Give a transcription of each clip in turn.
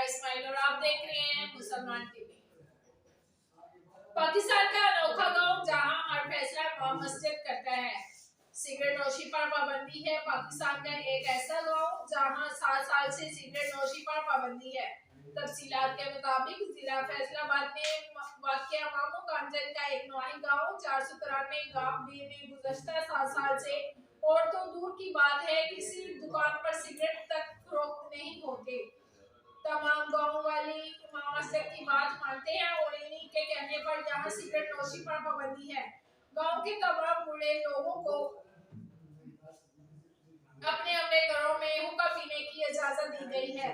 اسماعیل اور آپ دیکھ رہے ہیں مسلمان ٹی وی۔ پاکستان کا انوکھا گاؤں جہاں ہر فیصلہ امام مسجد کرتا ہے۔ سگریٹ نوشی پر پابندی ہے۔ پاکستان کا ایک ایسا گاؤں جہاں 7 سال سے سگریٹ نوشی پر پابندی ہے۔ تفصیلات کے مطابق ضلع فیصل آباد میں واقع مامو کانجن کا ایک نواحی گاؤں 493 گاؤں میں گزشتہ 7 سال سے اور تو دور کی بات ہے کسی دکان پر سگریٹ تک فروخت نہیں ہوتے۔ تمام گاؤں والے امام مسجد کی بات مانتے ہیں اور انہی کے کہنے پر یہاں سگریٹ نوشی پر پابندی ہے۔ گاؤں کے تمام بوڑھے لوگوں کو اپنے اپنے گھروں میں حقہ پینے کی اجازت دی گئی ہے۔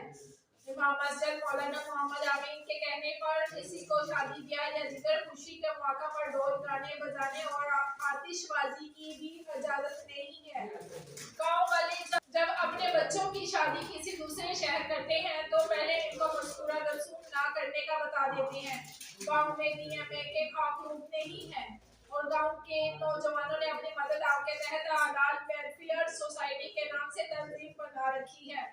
امام مسجد مولانا محمد امین کے کہنے پر کسی کو شادی بیاہ یا دیگر خوشی کے موقع پر ڈھول گانے بجانے اور آتش بازی کی بھی اجازت نہیں ہے۔ گاؤں والے جب اپنے بچوں کی شادی کسی دوسرے شہر کرتے ہیں تو پہلے ان کو مذکورہ رسوم نہ کرنے کا بتا دیتے ہیں۔ گاؤں میں ڈی ایم اے کے خاکروب نہیں ہے اور گاؤں کے نوجوانوں نے اپنی مدد آپ کے تحت آلال ویلفیئر سوسائٹی کے نام سے تنظیم بنا رکھی ہے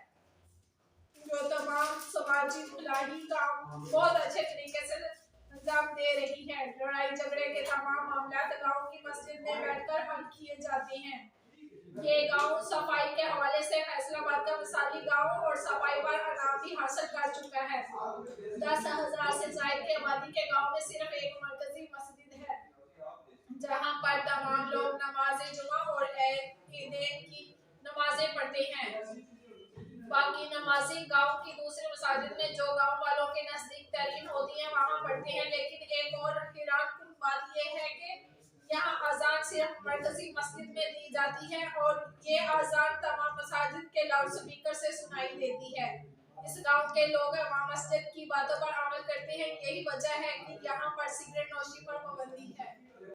جو تمام سماجی فلاحی کام بہت اچھے طریقے سے انجام دے رہی ہے۔ لڑائی جھگڑے کے تمام معاملات گاؤں کی مسجد میں بیٹھ کر حل کیے جاتے ہیں۔ یہ گاؤں صفائی کے حوالے سے فیصل آباد کا مثالی گاؤں اور صفائی پر انعام بھی حاصل کر چکا ہے۔ 10,000 سے زائد کی آبادی کے گاؤں میں صرف ایک مرکزی مسجد ہے جہاں پر تمام لوگ نماز جمعہ اور عیدین کی نمازیں پڑھتے ہیں۔ باقی نمازیں گاؤں کی دوسری مساجد میں جو گاؤں والوں کے نزدیک ترین ہوتی ہیں وہاں پڑھتے ہیں، لیکن ایک اور حیران کن بات یہ ہے کہ یہاں اذان صرف مرکزی مسجد میں دی جاتی ہے اور یہ اذان تمام مساجد کے لاؤڈ سپیکر سے سنائی دیتی ہے۔ اس گاؤں کے لوگ امام مسجد کی باتوں پر عمل کرتے ہیں، یہی وجہ ہے کہ یہاں پر سگریٹ نوشی پر